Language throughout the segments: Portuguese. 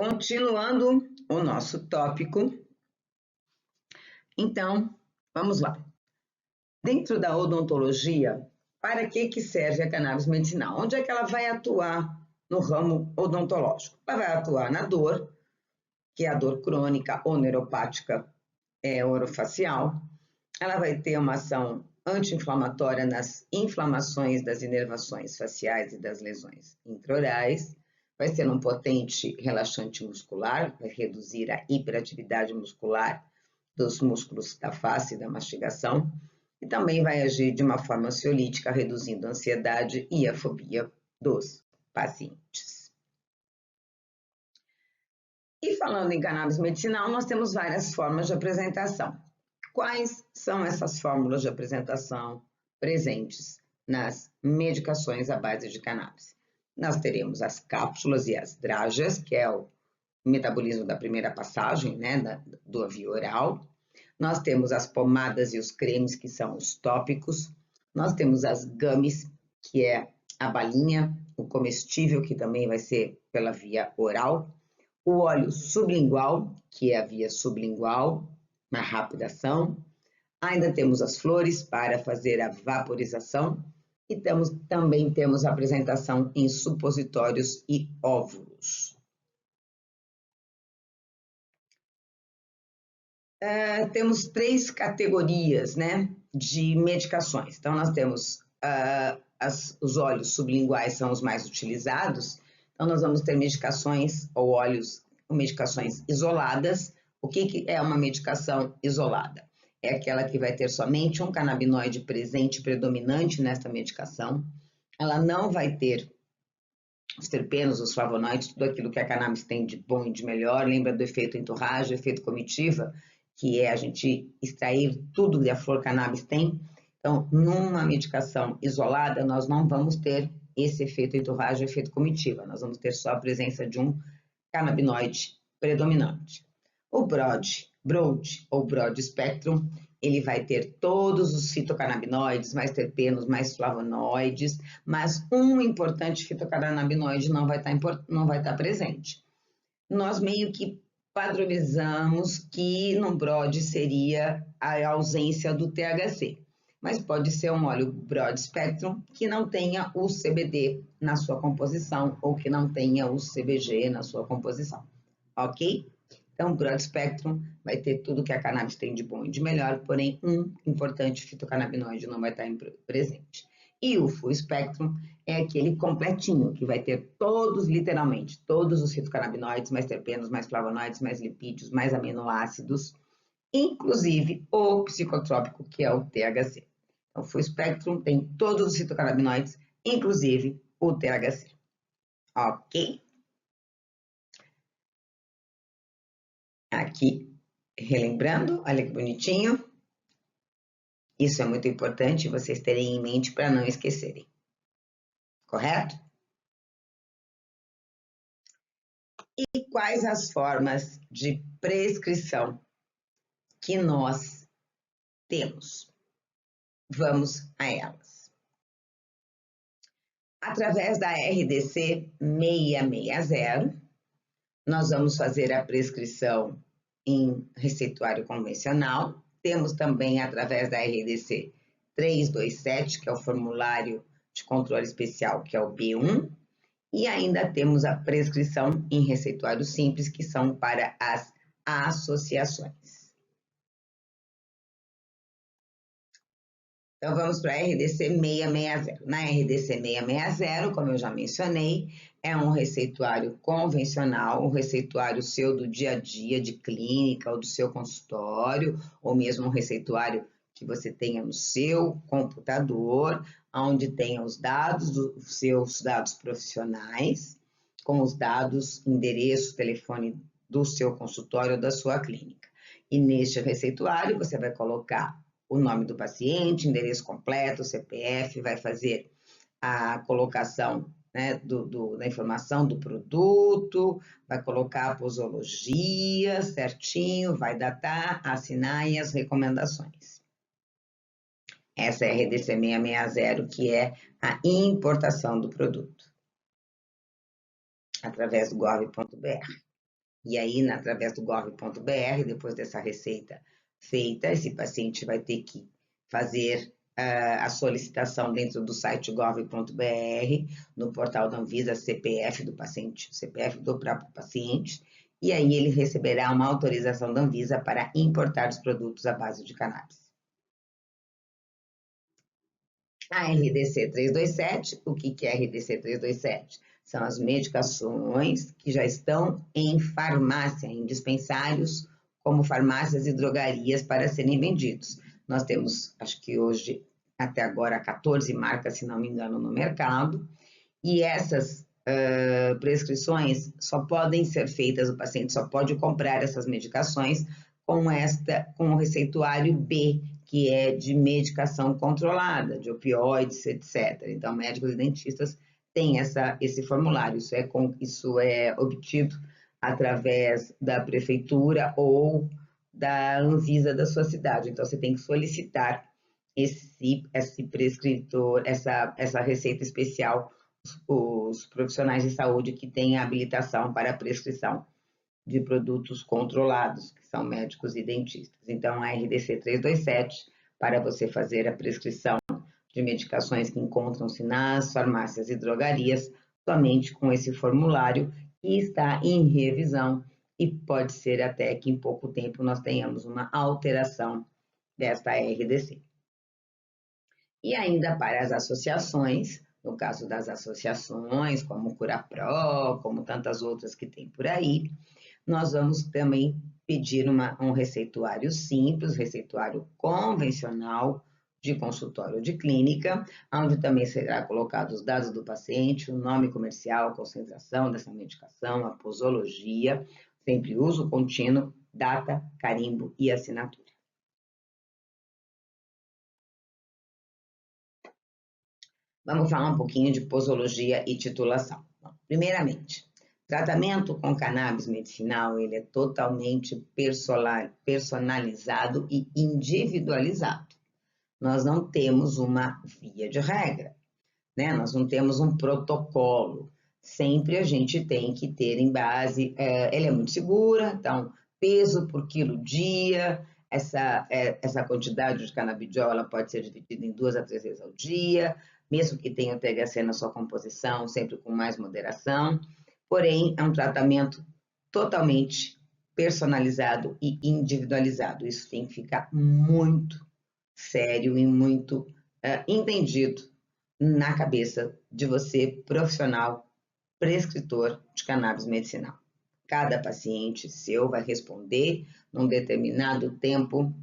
Continuando o nosso tópico, então, vamos lá. Dentro da odontologia, para que serve a cannabis medicinal? Onde é que ela vai atuar no ramo odontológico? Ela vai atuar na dor, que é a dor crônica ou neuropática orofacial. Ela vai ter uma ação anti-inflamatória nas inflamações das inervações faciais e das lesões intraorais. Vai ser um potente relaxante muscular, vai reduzir a hiperatividade muscular dos músculos da face e da mastigação, e também vai agir de uma forma ansiolítica, reduzindo a ansiedade e a fobia dos pacientes. E falando em cannabis medicinal, nós temos várias formas de apresentação. Quais são essas fórmulas de apresentação presentes nas medicações à base de cannabis? Nós teremos as cápsulas e as drágeas, que é o metabolismo da primeira passagem, né, do via oral. Nós temos as pomadas e os cremes, que são os tópicos. Nós temos as gummies, que é a balinha, o comestível, que também vai ser pela via oral. O óleo sublingual, que é a via sublingual, uma rápida ação. Ainda temos as flores para fazer a vaporização. E também temos a apresentação em supositórios e óvulos. Temos 3 categorias, né, de medicações. Então, nós temos os óleos sublinguais, são os mais utilizados. Então, nós vamos ter medicações ou óleos, medicações isoladas. O que é uma medicação isolada? É aquela que vai ter somente um canabinoide presente, predominante nesta medicação. Ela não vai ter os terpenos, os flavonoides, tudo aquilo que a cannabis tem de bom e de melhor. Lembra do efeito entourage, efeito comitiva, que é a gente extrair tudo que a flor cannabis tem. Então, numa medicação isolada, nós não vamos ter esse efeito entourage, efeito comitiva. Nós vamos ter só a presença de um canabinoide predominante. O broad ou broad spectrum, ele vai ter todos os fitocannabinoides, mais terpenos, mais flavonoides, mas um importante fitocannabinoide não vai estar presente. Nós meio que padronizamos que no broad seria a ausência do THC, mas pode ser um óleo broad spectrum que não tenha o CBD na sua composição ou que não tenha o CBG na sua composição, ok? Então, o broad spectrum vai ter tudo que a cannabis tem de bom e de melhor, porém um importante fitocannabinoide não vai estar presente. E o full spectrum é aquele completinho, que vai ter todos, literalmente, todos os fitocannabinoides, mais terpenos, mais flavonoides, mais lipídios, mais aminoácidos, inclusive o psicotrópico, que é o THC. Então, o full spectrum tem todos os fitocannabinoides, inclusive o THC. Ok? Aqui, relembrando, olha que bonitinho. Isso é muito importante vocês terem em mente para não esquecerem. Correto? E quais as formas de prescrição que nós temos? Vamos a elas. Através da RDC 660, nós vamos fazer a prescrição em receituário convencional. Temos também, através da RDC 327, que é o formulário de controle especial, que é o B1, e ainda temos a prescrição em receituário simples, que são para as associações. Então, vamos para a RDC 660. Na RDC 660, como eu já mencionei, é um receituário convencional, um receituário seu do dia a dia, de clínica ou do seu consultório, ou mesmo um receituário que você tenha no seu computador, onde tenha os dados, os seus dados profissionais, com os dados, endereço, telefone do seu consultório ou da sua clínica. E neste receituário, você vai colocar o nome do paciente, endereço completo, CPF, vai fazer a colocação, né, da informação do produto, vai colocar a posologia certinho, vai datar, assinar e as recomendações. Essa é a RDC 660, que é a importação do produto, através do gov.br. E aí, através do gov.br, depois dessa receita feita, esse paciente vai ter que fazer a solicitação dentro do site gov.br, no portal da Anvisa, CPF do paciente, CPF do próprio paciente, e aí ele receberá uma autorização da Anvisa para importar os produtos à base de cannabis. A RDC 327, o que é RDC 327? São as medicações que já estão em farmácia, em dispensários, como farmácias e drogarias para serem vendidos. Nós temos, acho que hoje, até agora, 14 marcas, se não me engano, no mercado, e essas prescrições só podem ser feitas, o paciente só pode comprar essas medicações com o receituário B, que é de medicação controlada, de opioides, etc. Então, médicos e dentistas têm esse formulário, isso é obtido através da prefeitura ou da Anvisa da sua cidade. Então, você tem que solicitar esse prescritor, essa receita especial, os profissionais de saúde que têm habilitação para a prescrição de produtos controlados, que são médicos e dentistas. Então, a RDC 327, para você fazer a prescrição de medicações que encontram-se nas farmácias e drogarias, somente com esse formulário, que está em revisão, e pode ser até que em pouco tempo nós tenhamos uma alteração desta RDC. E ainda para as associações, no caso das associações, como Curapro, como tantas outras que tem por aí, nós vamos também pedir um receituário simples, receituário convencional de consultório de clínica, onde também será colocado os dados do paciente, o nome comercial, a concentração dessa medicação, a posologia, sempre uso contínuo, data, carimbo e assinatura. Vamos falar um pouquinho de posologia e titulação. Bom, primeiramente, tratamento com cannabis medicinal, ele é totalmente personalizado e individualizado. Nós não temos uma via de regra, né? Nós não temos um protocolo. Sempre a gente tem que ter em base, ele é muito segura, então, peso por quilo dia, essa quantidade de canabidiol ela pode ser dividida em 2 a 3 vezes ao dia, mesmo que tenha o THC na sua composição, sempre com mais moderação. Porém, é um tratamento totalmente personalizado e individualizado. Isso tem que ficar muito sério e muito entendido na cabeça de você, profissional, prescritor de cannabis medicinal. Cada paciente seu vai responder num determinado tempo,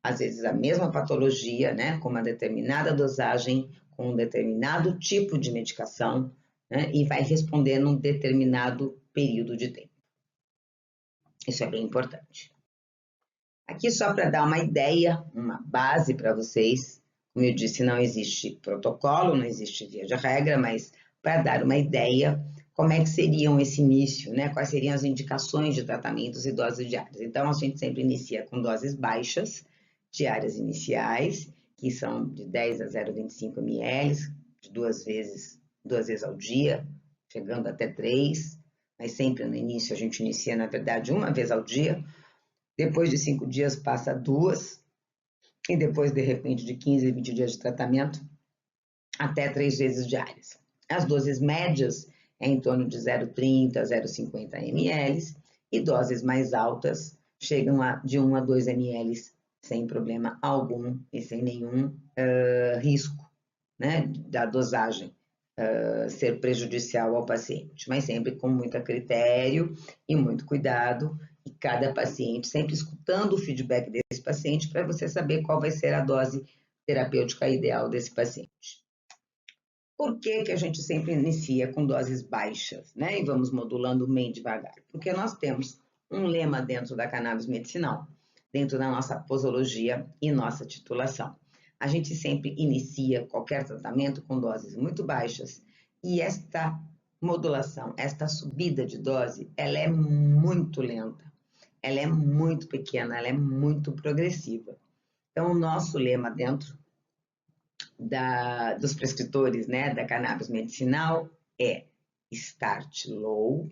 às vezes a mesma patologia, né, com uma determinada dosagem, com um determinado tipo de medicação, né, e vai responder num determinado período de tempo. Isso é bem importante. Aqui só para dar uma ideia, uma base para vocês, como eu disse, não existe protocolo, não existe via de regra, mas para dar uma ideia, como é que seriam esse início, né? Quais seriam as indicações de tratamentos e doses diárias. Então, a gente sempre inicia com doses baixas, diárias iniciais, que são de 10 a 0,25 ml, de duas vezes ao dia, chegando até 3, mas sempre no início a gente inicia, na verdade, uma vez ao dia. Depois de 5 dias passa a 2, e depois, de repente, de 15 a 20 dias de tratamento, até 3 vezes diárias. As doses médias é em torno de 0,30 a 0,50 ml, e doses mais altas chegam de 1 a 2 ml, sem problema algum e sem nenhum risco, né, da dosagem ser prejudicial ao paciente, mas sempre com muito critério e muito cuidado, e cada paciente sempre escutando o feedback desse paciente para você saber qual vai ser a dose terapêutica ideal desse paciente. Por que a gente sempre inicia com doses baixas, né? E vamos modulando bem devagar? Porque nós temos um lema dentro da cannabis medicinal, dentro da nossa posologia e nossa titulação. A gente sempre inicia qualquer tratamento com doses muito baixas, e esta modulação, esta subida de dose, ela é muito lenta, ela é muito pequena, ela é muito progressiva. Então, o nosso lema dentro dos prescritores, né, da cannabis medicinal é start low,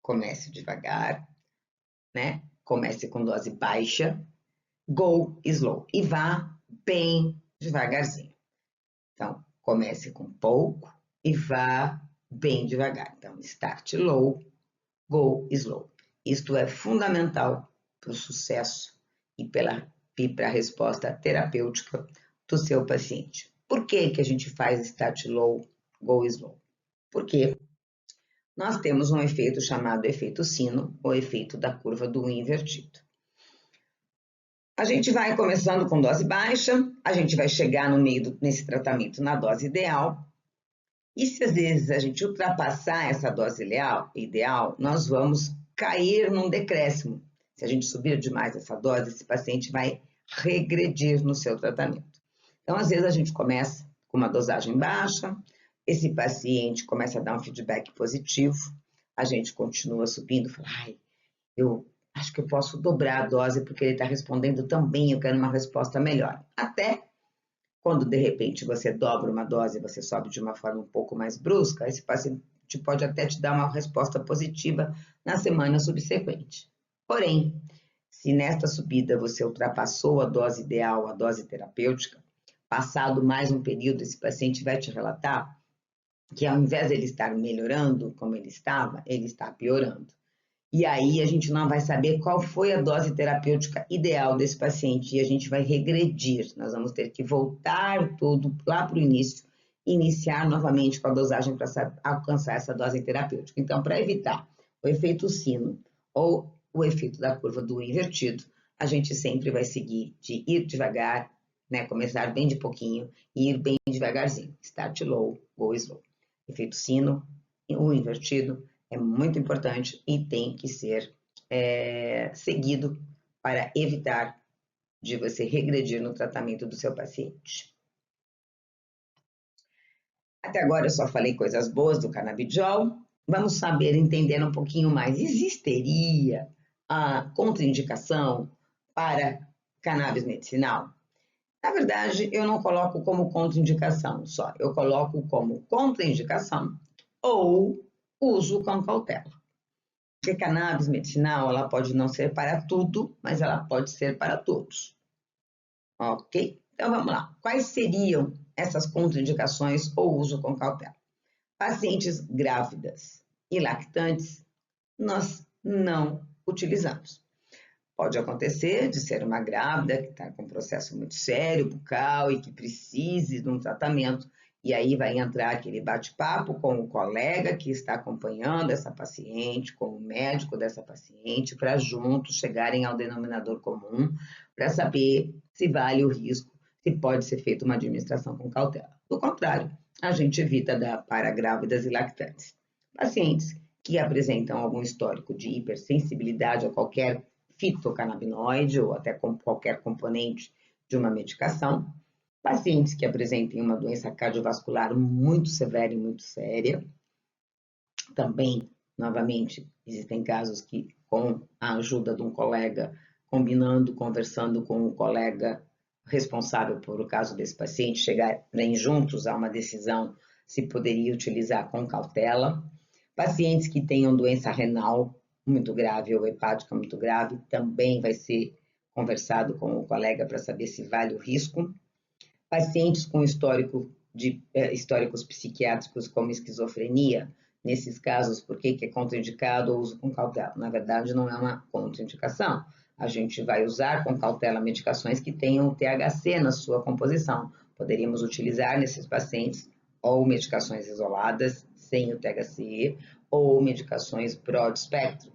comece devagar, né? Comece com dose baixa, go slow, e vá bem devagarzinho. Então, comece com pouco e vá bem devagar. Então, start low, go slow. Isto é fundamental para o sucesso e para a resposta terapêutica do seu paciente. Por que a gente faz start low, go slow? Porque nós temos um efeito chamado efeito sino, ou efeito da curva do U invertido. A gente vai começando com dose baixa, a gente vai chegar no meio nesse tratamento na dose ideal, e se às vezes a gente ultrapassar essa dose ideal, nós vamos cair num decréscimo. Se a gente subir demais essa dose, esse paciente vai regredir no seu tratamento. Então, às vezes a gente começa com uma dosagem baixa, esse paciente começa a dar um feedback positivo, a gente continua subindo, fala, eu acho que eu posso dobrar a dose porque ele está respondendo tão bem, eu quero uma resposta melhor. Até quando, de repente, você dobra uma dose e você sobe de uma forma um pouco mais brusca, esse paciente pode até te dar uma resposta positiva na semana subsequente. Porém, se nesta subida você ultrapassou a dose ideal, a dose terapêutica, passado mais um período, esse paciente vai te relatar que ao invés de ele estar melhorando como ele está piorando. E aí a gente não vai saber qual foi a dose terapêutica ideal desse paciente e a gente vai regredir. Nós vamos ter que voltar tudo lá para o início, iniciar novamente com a dosagem para alcançar essa dose terapêutica. Então, para evitar o efeito sino ou o efeito da curva do invertido, a gente sempre vai seguir de ir devagar, né? Começar bem de pouquinho e ir bem devagarzinho. Start low, go slow. Efeito sino, o invertido, é muito importante e tem que ser seguido para evitar de você regredir no tratamento do seu paciente. Até agora eu só falei coisas boas do canabidiol. Vamos saber, entender um pouquinho mais. Existiria a contraindicação para cannabis medicinal? Na verdade, eu não coloco como contraindicação só. Eu coloco como contraindicação ou uso com cautela. Porque cannabis medicinal, ela pode não ser para tudo, mas ela pode ser para todos. Ok? Então, vamos lá. Quais seriam essas contraindicações ou uso com cautela? Pacientes grávidas e lactantes, nós não utilizamos. Pode acontecer de ser uma grávida que está com um processo muito sério, bucal, e que precise de um tratamento, e aí vai entrar aquele bate-papo com o colega que está acompanhando essa paciente, com o médico dessa paciente, para juntos chegarem ao denominador comum, para saber se vale o risco, se pode ser feita uma administração com cautela. Do contrário, a gente evita dar para grávidas e lactantes. Pacientes que apresentam algum histórico de hipersensibilidade a qualquer fitocannabinoide ou até qualquer componente de uma medicação, pacientes que apresentem uma doença cardiovascular muito severa e muito séria. Também, novamente, existem casos que, com a ajuda de um colega, combinando, conversando com um colega responsável por o caso desse paciente, chegarem juntos a uma decisão se poderia utilizar com cautela. Pacientes que tenham doença renal muito grave ou hepática muito grave, também vai ser conversado com o colega para saber se vale o risco. Pacientes com históricos psiquiátricos como esquizofrenia, nesses casos, por que é contraindicado o uso com cautela? Na verdade, não é uma contraindicação. A gente vai usar com cautela medicações que tenham THC na sua composição. Poderíamos utilizar nesses pacientes ou medicações isoladas, sem o THC, ou medicações broad spectrum.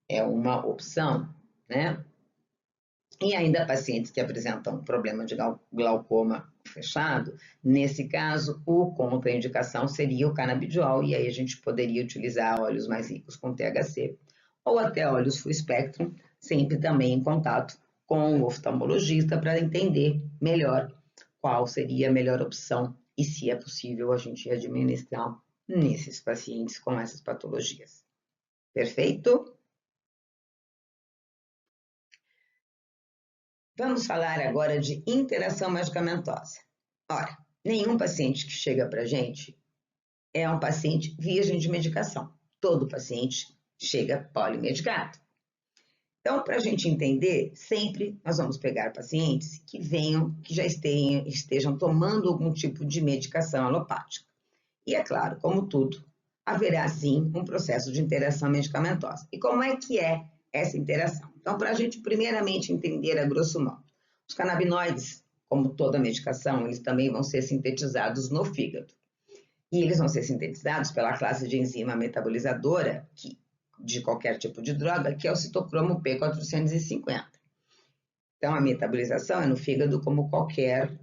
É uma opção, né? E ainda pacientes que apresentam problema de glaucoma fechado, nesse caso, o contraindicação seria o canabidiol, e aí a gente poderia utilizar óleos mais ricos com THC, ou até óleos full spectrum, sempre também em contato com o oftalmologista para entender melhor qual seria a melhor opção e se é possível a gente administrar nesses pacientes com essas patologias. Perfeito? Vamos falar agora de interação medicamentosa. Ora, nenhum paciente que chega para a gente é um paciente virgem de medicação. Todo paciente chega polimedicado. Então, para a gente entender, sempre nós vamos pegar pacientes que já estejam tomando algum tipo de medicação alopática. E é claro, como tudo, haverá sim um processo de interação medicamentosa. E como é que é essa interação? Então, para a gente primeiramente entender a grosso modo, os canabinoides, como toda medicação, eles também vão ser sintetizados no fígado. E eles vão ser sintetizados pela classe de enzima metabolizadora de qualquer tipo de droga, que é o citocromo P450. Então, a metabolização é no fígado como qualquer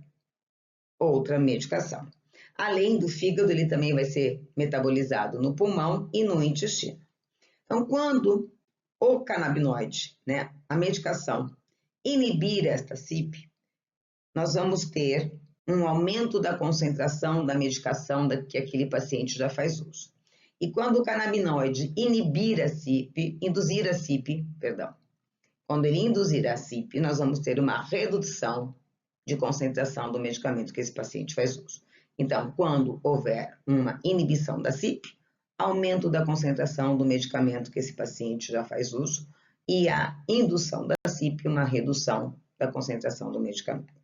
outra medicação. Além do fígado, ele também vai ser metabolizado no pulmão e no intestino. Então, quando o canabinoide, a medicação, inibir esta CYP, nós vamos ter um aumento da concentração da medicação que aquele paciente já faz uso. E quando o canabinoide induzir a CYP, quando ele induzir a CYP, nós vamos ter uma redução de concentração do medicamento que esse paciente faz uso. Então, quando houver uma inibição da CYP, aumento da concentração do medicamento que esse paciente já faz uso, e a indução da CYP, uma redução da concentração do medicamento.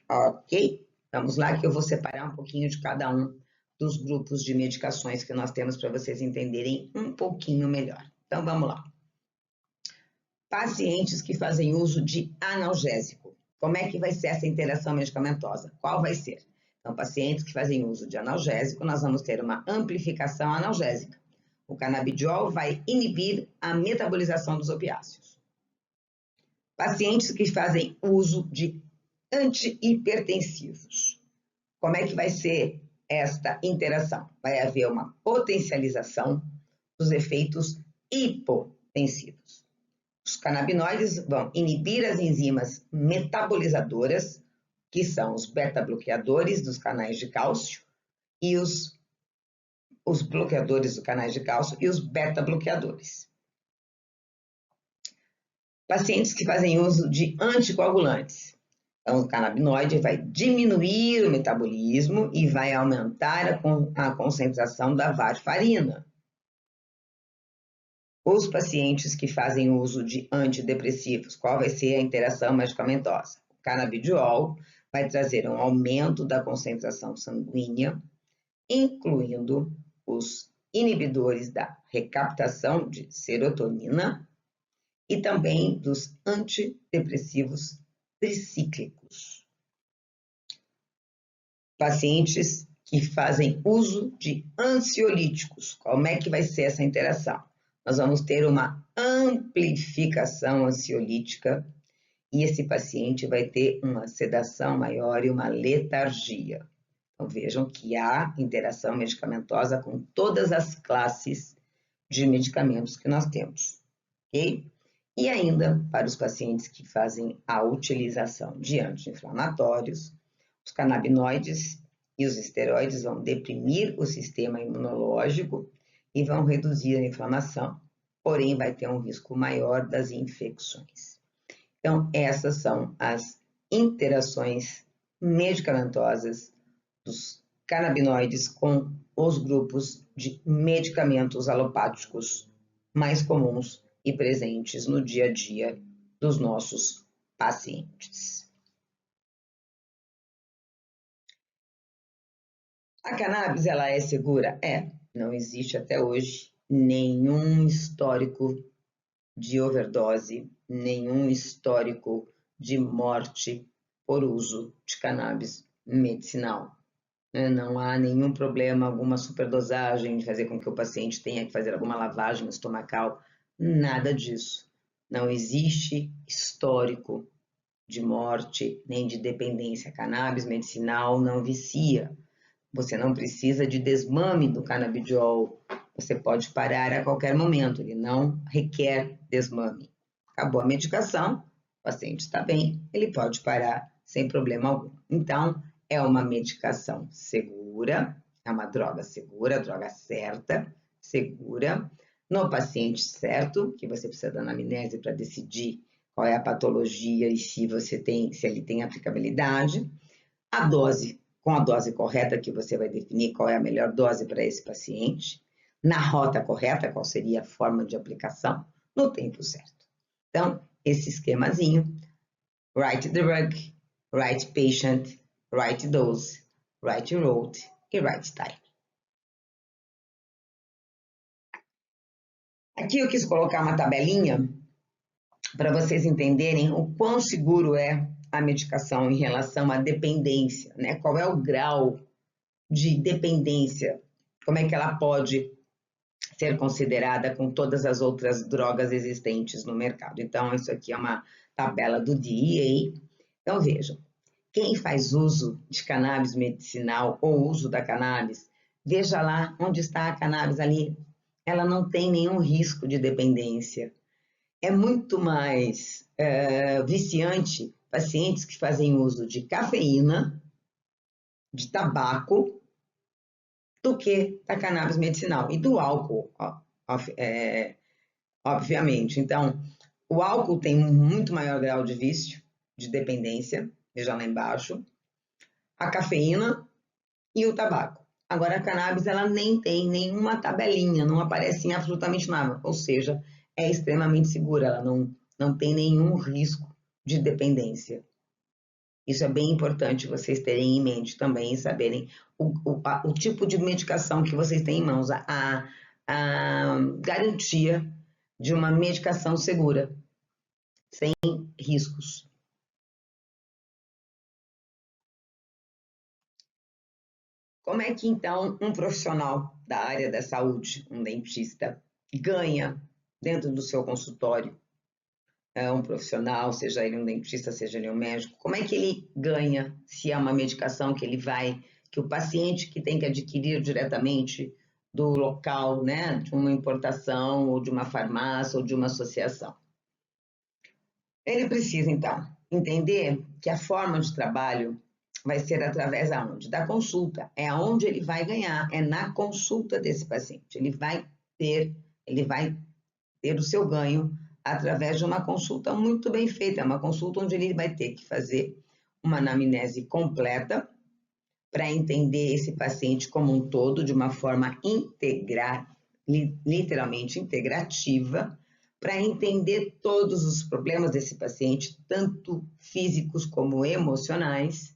Ok? Vamos lá que eu vou separar um pouquinho de cada um dos grupos de medicações que nós temos para vocês entenderem um pouquinho melhor. Então, vamos lá. Pacientes que fazem uso de analgésico. Como é que vai ser essa interação medicamentosa? Qual vai ser? Então, pacientes que fazem uso de analgésico, nós vamos ter uma amplificação analgésica. O canabidiol vai inibir a metabolização dos opiáceos. Pacientes que fazem uso de antihipertensivos. Como é que vai ser esta interação? Vai haver uma potencialização dos efeitos hipotensivos. Os canabinoides vão inibir as enzimas metabolizadoras, que são os beta-bloqueadores dos canais de cálcio, e os bloqueadores dos canais de cálcio e os beta-bloqueadores. Pacientes que fazem uso de anticoagulantes. Então, o canabinoide vai diminuir o metabolismo e vai aumentar a concentração da varfarina. Os pacientes que fazem uso de antidepressivos, qual vai ser a interação medicamentosa? O canabidiol vai trazer um aumento da concentração sanguínea, incluindo os inibidores da recaptação de serotonina e também dos antidepressivos tricíclicos. Pacientes que fazem uso de ansiolíticos, como é que vai ser essa interação? Nós vamos ter uma amplificação ansiolítica e esse paciente vai ter uma sedação maior e uma letargia. Então, vejam que há interação medicamentosa com todas as classes de medicamentos que nós temos, ok? E ainda, para os pacientes que fazem a utilização de anti-inflamatórios, os canabinoides e os esteroides vão deprimir o sistema imunológico e vão reduzir a inflamação, porém vai ter um risco maior das infecções. Então, essas são as interações medicamentosas dos canabinoides com os grupos de medicamentos alopáticos mais comuns e presentes no dia a dia dos nossos pacientes. A cannabis, ela é segura? É. Não existe até hoje nenhum histórico de overdose, nenhum histórico de morte por uso de cannabis medicinal. Não há nenhum problema, alguma superdosagem de fazer com que o paciente tenha que fazer alguma lavagem estomacal, nada disso. Não existe histórico de morte nem de dependência. Cannabis medicinal não vicia. Você não precisa de desmame do canabidiol. Você pode parar a qualquer momento, ele não requer desmame. Acabou a medicação, o paciente está bem, ele pode parar sem problema algum. Então, é uma medicação segura, é uma droga segura, droga certa, segura, no paciente certo, que você precisa da anamnese para decidir qual é a patologia e se ele tem aplicabilidade. Com a dose correta que você vai definir qual é a melhor dose para esse paciente. na rota correta, qual seria a forma de aplicação, no tempo certo. Então, esse esquemazinho, right drug, right patient, right dose, right route e right time. Aqui eu quis colocar uma tabelinha para vocês entenderem o quão seguro é a medicação em relação à dependência, né? Qual é o grau de dependência, como é que ela pode ser considerada com todas as outras drogas existentes no mercado. Então, isso aqui é uma tabela do DEA. Então, vejam, quem faz uso de cannabis medicinal ou uso da cannabis, veja lá onde está a cannabis ali. Ela não tem nenhum risco de dependência. É muito mais viciante pacientes que fazem uso de cafeína, de tabaco, do que da cannabis medicinal e do álcool, obviamente. Então, o álcool tem um muito maior grau de vício, de dependência, veja lá embaixo, a cafeína e o tabaco. Agora, a cannabis, ela nem tem nenhuma tabelinha, não aparece em absolutamente nada, ou seja, é extremamente segura, ela não tem nenhum risco de dependência. Isso é bem importante vocês terem em mente também e saberem o tipo de medicação que vocês têm em mãos, a garantia de uma medicação segura, sem riscos. Como é que, então, um profissional da área da saúde, um dentista, ganha dentro do seu consultório? Um profissional, seja ele um dentista, seja ele um médico, como é que ele ganha se é uma medicação que o paciente que tem que adquirir diretamente do local, né, de uma importação, ou de uma farmácia, ou de uma associação? Ele precisa, então, entender que a forma de trabalho vai ser através aonde? Da consulta. É aonde ele vai ganhar, é na consulta desse paciente. Ele vai ter o seu ganho através de uma consulta muito bem feita, uma consulta onde ele vai ter que fazer uma anamnese completa para entender esse paciente como um todo, de uma forma literalmente integrativa, para entender todos os problemas desse paciente, tanto físicos como emocionais,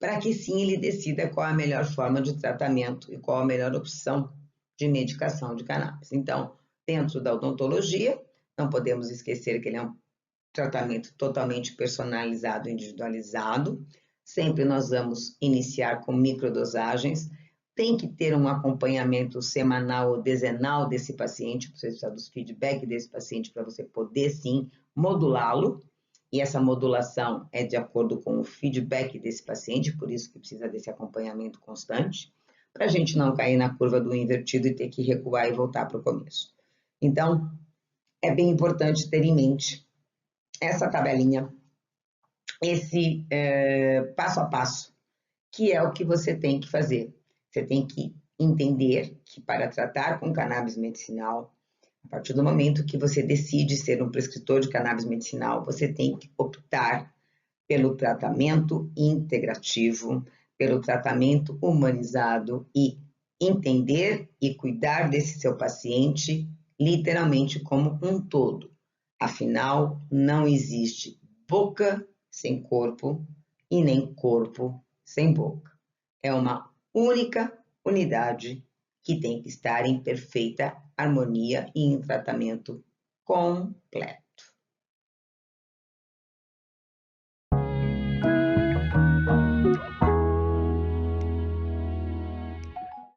para que sim ele decida qual a melhor forma de tratamento e qual a melhor opção de medicação de cannabis. Então, dentro da odontologia, não podemos esquecer que ele é um tratamento totalmente personalizado, individualizado. Sempre nós vamos iniciar com microdosagens. Tem que ter um acompanhamento semanal ou dezenal desse paciente, você precisa dos feedback desse paciente para você poder sim modulá-lo. E essa modulação é de acordo com o feedback desse paciente, por isso que precisa desse acompanhamento constante, para a gente não cair na curva do invertido e ter que recuar e voltar para o começo. Então, é bem importante ter em mente essa tabelinha, esse passo a passo, que é o que você tem que fazer. Você tem que entender que para tratar com cannabis medicinal, a partir do momento que você decide ser um prescritor de cannabis medicinal, você tem que optar pelo tratamento integrativo, pelo tratamento humanizado e entender e cuidar desse seu paciente literalmente como um todo. Afinal, não existe boca sem corpo e nem corpo sem boca. É uma única unidade que tem que estar em perfeita harmonia e em tratamento completo.